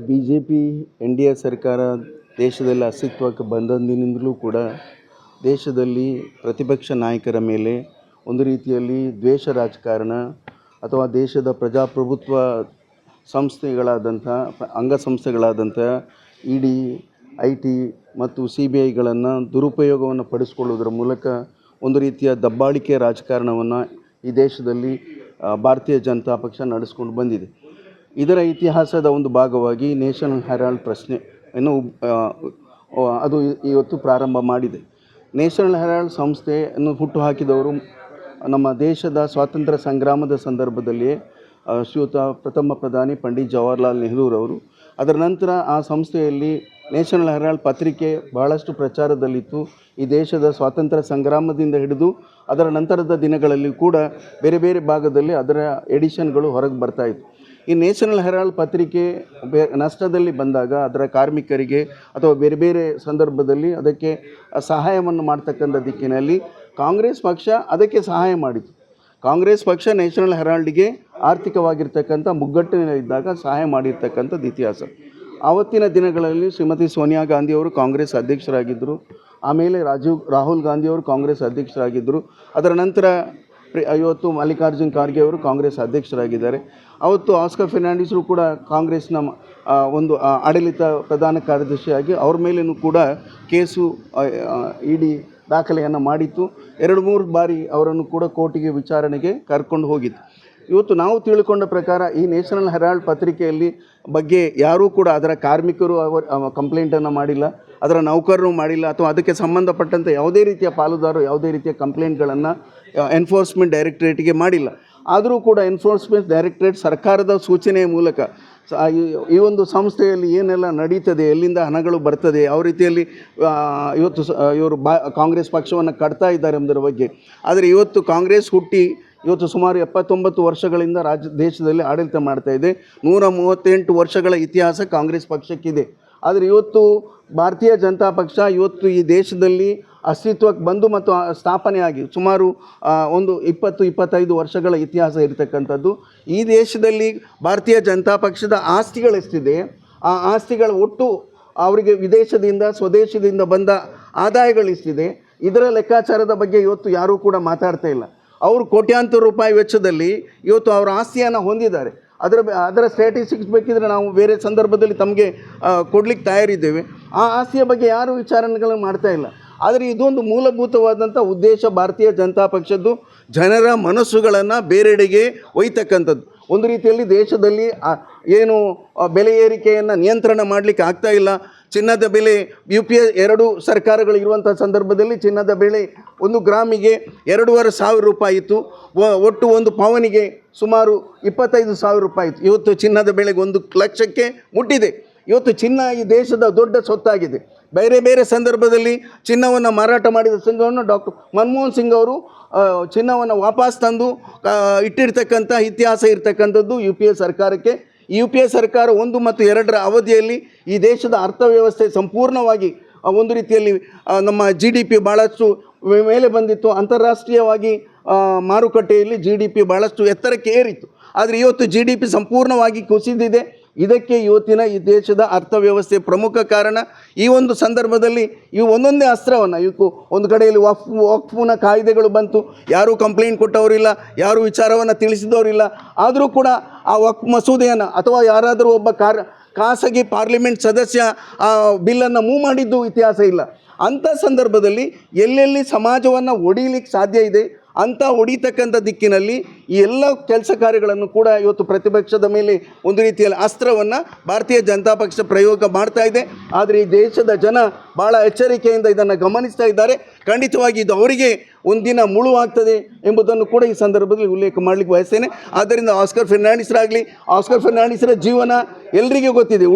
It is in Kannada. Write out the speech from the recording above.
BJP ಎನ್ ಡಿ ಎ ಸರ್ಕಾರ ದೇಶದಲ್ಲಿ ಅಸ್ತಿತ್ವಕ್ಕೆ ಬಂದಂದಿನಿಂದಲೂ ಕೂಡ ದೇಶದಲ್ಲಿ ಪ್ರತಿಪಕ್ಷ ನಾಯಕರ ಮೇಲೆ ಒಂದು ರೀತಿಯಲ್ಲಿ ದ್ವೇಷ ರಾಜಕಾರಣ ಅಥವಾ ದೇಶದ ಪ್ರಜಾಪ್ರಭುತ್ವ ಸಂಸ್ಥೆಗಳಾದಂಥ ಅಂಗಸಂಸ್ಥೆಗಳಾದಂಥ ಇ ಡಿ ಐ ಟಿ ಮತ್ತು CBIಗಳನ್ನು ದುರುಪಯೋಗವನ್ನು ಪಡಿಸ್ಕೊಳ್ಳೋದ್ರ ಮೂಲಕ ಒಂದು ರೀತಿಯ ದಬ್ಬಾಳಿಕೆ ರಾಜಕಾರಣವನ್ನು ಈ ದೇಶದಲ್ಲಿ ಭಾರತೀಯ ಜನತಾ ಪಕ್ಷ ನಡೆಸ್ಕೊಂಡು ಬಂದಿದೆ. ಇದರ ಇತಿಹಾಸದ ಒಂದು ಭಾಗವಾಗಿ ನ್ಯಾಷನಲ್ ಹೆರಾಲ್ಡ್ ಪ್ರಶ್ನೆಯನ್ನು ಅದು ಇವತ್ತು ಪ್ರಾರಂಭ ಮಾಡಿದೆ. ನ್ಯಾಷನಲ್ ಹೆರಾಲ್ಡ್ ಸಂಸ್ಥೆಯನ್ನು ಹುಟ್ಟುಹಾಕಿದವರು ನಮ್ಮ ದೇಶದ ಸ್ವಾತಂತ್ರ್ಯ ಸಂಗ್ರಾಮದ ಸಂದರ್ಭದಲ್ಲಿ ಶ್ರೀಯುತ ಪ್ರಥಮ ಪ್ರಧಾನಿ ಪಂಡಿತ್ ಜವಾಹರ್ಲಾಲ್ ನೆಹರೂರವರು. ಅದರ ನಂತರ ಆ ಸಂಸ್ಥೆಯಲ್ಲಿ ನ್ಯಾಷನಲ್ ಹೆರಾಲ್ಡ್ ಪತ್ರಿಕೆ ಬಹಳಷ್ಟು ಪ್ರಚಾರದಲ್ಲಿತ್ತು. ಈ ದೇಶದ ಸ್ವಾತಂತ್ರ್ಯ ಸಂಗ್ರಾಮದಿಂದ ಹಿಡಿದು ಅದರ ನಂತರದ ದಿನಗಳಲ್ಲಿ ಕೂಡ ಬೇರೆ ಬೇರೆ ಭಾಗದಲ್ಲಿ ಅದರ ಎಡಿಷನ್ಗಳು ಹೊರಗೆ ಬರ್ತಾಯಿತ್ತು. ಈ ನ್ಯಾಷನಲ್ ಹೆರಾಲ್ಡ್ ಪತ್ರಿಕೆ ನಷ್ಟದಲ್ಲಿ ಬಂದಾಗ ಅದರ ಕಾರ್ಮಿಕರಿಗೆ ಅಥವಾ ಬೇರೆ ಬೇರೆ ಸಂದರ್ಭದಲ್ಲಿ ಅದಕ್ಕೆ ಸಹಾಯವನ್ನು ಮಾಡ್ತಕ್ಕಂಥ ದಿಕ್ಕಿನಲ್ಲಿ ಕಾಂಗ್ರೆಸ್ ಪಕ್ಷ ಅದಕ್ಕೆ ಸಹಾಯ ಮಾಡಿತು. ಕಾಂಗ್ರೆಸ್ ಪಕ್ಷ ನ್ಯಾಷನಲ್ ಹೆರಾಲ್ಡ್ಗೆ ಆರ್ಥಿಕವಾಗಿರ್ತಕ್ಕಂಥ ಮುಗ್ಗಟ್ಟಿನಲ್ಲಿದ್ದಾಗ ಸಹಾಯ ಮಾಡಿರ್ತಕ್ಕಂಥದ್ದು ಇತಿಹಾಸ. ಆವತ್ತಿನ ದಿನಗಳಲ್ಲಿ ಶ್ರೀಮತಿ ಸೋನಿಯಾ ಗಾಂಧಿಯವರು ಕಾಂಗ್ರೆಸ್ ಅಧ್ಯಕ್ಷರಾಗಿದ್ದರು. ಆಮೇಲೆ ರಾಹುಲ್ ಗಾಂಧಿಯವರು ಕಾಂಗ್ರೆಸ್ ಅಧ್ಯಕ್ಷರಾಗಿದ್ದರು. ಅದರ ನಂತರ ಇವತ್ತು ಮಲ್ಲಿಕಾರ್ಜುನ್ ಖರ್ಗೆ ಅವರು ಕಾಂಗ್ರೆಸ್ ಅಧ್ಯಕ್ಷರಾಗಿದ್ದಾರೆ. ಅವತ್ತು ಆಸ್ಕರ್ ಫೆರ್ನಾಂಡಿಸರು ಕೂಡ ಕಾಂಗ್ರೆಸ್ನ ಒಂದು ಆಡಳಿತ ಪ್ರಧಾನ ಕಾರ್ಯದರ್ಶಿಯಾಗಿ ಅವ್ರ ಮೇಲೇನೂ ಕೂಡ ಕೇಸು ಇಡಿ ದಾಖಲೆಯನ್ನು ಮಾಡಿತ್ತು. 2-3 ಬಾರಿ ಅವರನ್ನು ಕೂಡ ಕೋರ್ಟಿಗೆ ವಿಚಾರಣೆಗೆ ಕರ್ಕೊಂಡು ಹೋಗಿತ್ತು. ಇವತ್ತು ನಾವು ತಿಳ್ಕೊಂಡ ಪ್ರಕಾರ ಈ ನ್ಯಾಷನಲ್ ಹೆರಾಲ್ಡ್ ಪತ್ರಿಕೆಯಲ್ಲಿ ಬಗ್ಗೆ ಯಾರೂ ಕೂಡ ಅದರ ಕಾರ್ಮಿಕರು ಕಂಪ್ಲೇಂಟನ್ನು ಮಾಡಿಲ್ಲ, ಅದರ ನೌಕರರು ಮಾಡಿಲ್ಲ, ಅಥವಾ ಅದಕ್ಕೆ ಸಂಬಂಧಪಟ್ಟಂತೆ ಯಾವುದೇ ರೀತಿಯ ಪಾಲುದಾರರು ಯಾವುದೇ ರೀತಿಯ ಕಂಪ್ಲೇಂಟ್ಗಳನ್ನು ಎನ್ಫೋರ್ಸ್ಮೆಂಟ್ ಡೈರೆಕ್ಟರೇಟ್ಗೆ ಮಾಡಿಲ್ಲ. ಆದರೂ ಕೂಡ ಎನ್ಫೋರ್ಸ್ಮೆಂಟ್ ಡೈರೆಕ್ಟರೇಟ್ ಸರ್ಕಾರದ ಸೂಚನೆಯ ಮೂಲಕ ಈ ಒಂದು ಸಂಸ್ಥೆಯಲ್ಲಿ ಏನೆಲ್ಲ ನಡೀತದೆ, ಎಲ್ಲಿಂದ ಹಣಗಳು ಬರ್ತದೆ, ಯಾವ ರೀತಿಯಲ್ಲಿ ಇವತ್ತು ಇವರು ಕಾಂಗ್ರೆಸ್ ಪಕ್ಷವನ್ನು ಕಟ್ತಾ ಇದ್ದಾರೆ ಎಂಬುದರ ಬಗ್ಗೆ. ಆದರೆ ಇವತ್ತು ಕಾಂಗ್ರೆಸ್ ಹುಟ್ಟಿ ಇವತ್ತು ಸುಮಾರು 79 ವರ್ಷಗಳಿಂದ ದೇಶದಲ್ಲಿ ಆಡಳಿತ ಮಾಡ್ತಾ ಇದೆ. 138 ವರ್ಷಗಳ ಇತಿಹಾಸ ಕಾಂಗ್ರೆಸ್ ಪಕ್ಷಕ್ಕಿದೆ. ಆದರೆ ಇವತ್ತು ಭಾರತೀಯ ಜನತಾ ಪಕ್ಷ ಇವತ್ತು ಈ ದೇಶದಲ್ಲಿ ಅಸ್ತಿತ್ವಕ್ಕೆ ಬಂದು ಮತ್ತು ಸ್ಥಾಪನೆ ಆಗಿ ಸುಮಾರು ಒಂದು 20-25 ವರ್ಷಗಳ ಇತಿಹಾಸ ಇರತಕ್ಕಂಥದ್ದು. ಈ ದೇಶದಲ್ಲಿ ಭಾರತೀಯ ಜನತಾ ಪಕ್ಷದ ಆಸ್ತಿಗಳೆಷ್ಟಿದೆ, ಆ ಆಸ್ತಿಗಳ ಒಟ್ಟು ಅವರಿಗೆ ವಿದೇಶದಿಂದ ಸ್ವದೇಶದಿಂದ ಬಂದ ಆದಾಯಗಳೆಷ್ಟಿದೆ, ಇದರ ಲೆಕ್ಕಾಚಾರದ ಬಗ್ಗೆ ಇವತ್ತು ಯಾರೂ ಕೂಡ ಮಾತಾಡ್ತಾ ಇಲ್ಲ. ಅವರು ಕೋಟ್ಯಾಂತರ ರೂಪಾಯಿ ವೆಚ್ಚದಲ್ಲಿ ಇವತ್ತು ಅವರ ಆಸ್ತಿಯನ್ನು ಹೊಂದಿದ್ದಾರೆ. ಅದರ ಸ್ಟ್ಯಾಟಿಸ್ಟಿಕ್ಸ್ ಬೇಕಿದ್ರೆ ನಾವು ಬೇರೆ ಸಂದರ್ಭದಲ್ಲಿ ತಮಗೆ ಕೊಡ್ಲಿಕ್ಕೆ ತಯಾರಿದ್ದೇವೆ. ಆ ಆಸ್ತಿಯ ಬಗ್ಗೆ ಯಾರೂ ವಿಚಾರಣೆಗಳನ್ನು ಮಾಡ್ತಾ ಇಲ್ಲ. ಆದರೆ ಇದೊಂದು ಮೂಲಭೂತವಾದಂಥ ಉದ್ದೇಶ ಭಾರತೀಯ ಜನತಾ ಪಕ್ಷದ್ದು, ಜನರ ಮನಸ್ಸುಗಳನ್ನು ಬೇರೆಡೆಗೆ ಒಯ್ತಕ್ಕಂಥದ್ದು. ಒಂದು ರೀತಿಯಲ್ಲಿ ದೇಶದಲ್ಲಿ ಏನು ಬೆಲೆ ಏರಿಕೆಯನ್ನು ನಿಯಂತ್ರಣ ಮಾಡಲಿಕ್ಕೆ ಆಗ್ತಾ ಇಲ್ಲ. ಚಿನ್ನದ ಬೆಲೆ UPA 2 ಸರ್ಕಾರಗಳು ಇರುವಂಥ ಸಂದರ್ಭದಲ್ಲಿ ಚಿನ್ನದ ಬೆಲೆ 1 ಗ್ರಾಮಿಗೆ 2,500 ರೂಪಾಯಿ ಇತ್ತು. ಒಟ್ಟು 1 ಪವನಿಗೆ ಸುಮಾರು 25,000 ರೂಪಾಯಿ ಇತ್ತು. ಇವತ್ತು ಚಿನ್ನದ ಬೆಲೆಗೆ 1 ಲಕ್ಷಕ್ಕೆ ಮುಟ್ಟಿದೆ. ಇವತ್ತು ಚಿನ್ನ ಈ ದೇಶದ ದೊಡ್ಡ ಸೊತ್ತಾಗಿದೆ. ಬೇರೆ ಬೇರೆ ಸಂದರ್ಭದಲ್ಲಿ ಚಿನ್ನವನ್ನು ಮಾರಾಟ ಮಾಡಿದ ಸಂಘವನ್ನು ಡಾಕ್ಟರ್ ಮನಮೋಹನ್ ಸಿಂಗ್ ಅವರು ಚಿನ್ನವನ್ನು ವಾಪಸ್ ತಂದು ಇಟ್ಟಿರ್ತಕ್ಕಂಥ ಇತಿಹಾಸ ಇರ್ತಕ್ಕಂಥದ್ದು UPA ಸರ್ಕಾರಕ್ಕೆ. UPA ಸರ್ಕಾರ 1 ಮತ್ತು 2ರ ಅವಧಿಯಲ್ಲಿ ಈ ದೇಶದ ಅರ್ಥವ್ಯವಸ್ಥೆ ಸಂಪೂರ್ಣವಾಗಿ ಒಂದು ರೀತಿಯಲ್ಲಿ ನಮ್ಮ GDP ಭಾಳಷ್ಟು ಮೇಲೆ ಬಂದಿತ್ತು. ಅಂತಾರಾಷ್ಟ್ರೀಯವಾಗಿ ಮಾರುಕಟ್ಟೆಯಲ್ಲಿ GDP ಭಾಳಷ್ಟು ಎತ್ತರಕ್ಕೆ ಏರಿತ್ತು. ಆದರೆ ಇವತ್ತು GDP ಸಂಪೂರ್ಣವಾಗಿ ಕುಸಿದಿದೆ. ಇದಕ್ಕೆ ಇವತ್ತಿನ ಈ ದೇಶದ ಅರ್ಥವ್ಯವಸ್ಥೆ ಪ್ರಮುಖ ಕಾರಣ. ಈ ಒಂದು ಸಂದರ್ಭದಲ್ಲಿ ಒಂದೊಂದೇ ಅಸ್ತ್ರವನ್ನು ಇವತ್ತು ಒಂದು ಕಡೆಯಲ್ಲಿ ವಕ್ಫ್ನ ಕಾಯ್ದೆಗಳು ಬಂತು, ಯಾರೂ ಕಂಪ್ಲೇಂಟ್ ಕೊಟ್ಟವರಿಲ್ಲ, ಯಾರೂ ವಿಚಾರವನ್ನು ತಿಳಿಸಿದವರಿಲ್ಲ. ಆದರೂ ಕೂಡ ಆ ವಕ್ಫ್ ಮಸೂದೆಯನ್ನು ಅಥವಾ ಯಾರಾದರೂ ಒಬ್ಬ ಖಾಸಗಿ ಪಾರ್ಲಿಮೆಂಟ್ ಸದಸ್ಯ ಆ ಬಿಲ್ಲನ್ನು ಮೂವ್ ಮಾಡಿದ್ದು ಇತಿಹಾಸ ಇಲ್ಲ. ಅಂಥ ಸಂದರ್ಭದಲ್ಲಿ ಎಲ್ಲೆಲ್ಲಿ ಸಮಾಜವನ್ನು ಒಡೀಲಿಕ್ಕೆ ಸಾಧ್ಯ ಇದೆ ಅಂಥ ಹೊಡಿತಕ್ಕಂಥ ದಿಕ್ಕಿನಲ್ಲಿ ಈ ಎಲ್ಲ ಕೆಲಸ ಕಾರ್ಯಗಳನ್ನು ಕೂಡ ಇವತ್ತು ಪ್ರತಿಪಕ್ಷದ ಮೇಲೆ ಒಂದು ರೀತಿಯಲ್ಲಿ ಅಸ್ತ್ರವನ್ನು ಭಾರತೀಯ ಜನತಾ ಪಕ್ಷ ಪ್ರಯೋಗ ಮಾಡ್ತಾ ಇದೆ. ಆದರೆ ಈ ದೇಶದ ಜನ ಭಾಳ ಎಚ್ಚರಿಕೆಯಿಂದ ಇದನ್ನು ಗಮನಿಸ್ತಾ ಇದ್ದಾರೆ. ಖಂಡಿತವಾಗಿ ಇದು ಅವರಿಗೆ ಒಂದಿನ ಮುಳುವಾಗ್ತದೆ ಎಂಬುದನ್ನು ಕೂಡ ಈ ಸಂದರ್ಭದಲ್ಲಿ ಉಲ್ಲೇಖ ಮಾಡಲಿಕ್ಕೆ ಬಯಸ್ತೇನೆ. ಆದ್ದರಿಂದ ಆಸ್ಕರ್ ಫೆರ್ನಾಂಡಿಸರಾಗಲಿ, ಆಸ್ಕರ್ ಫೆರ್ನಾಂಡಿಸರ ಜೀವನ ಎಲ್ಲರಿಗೂ ಗೊತ್ತಿದೆ.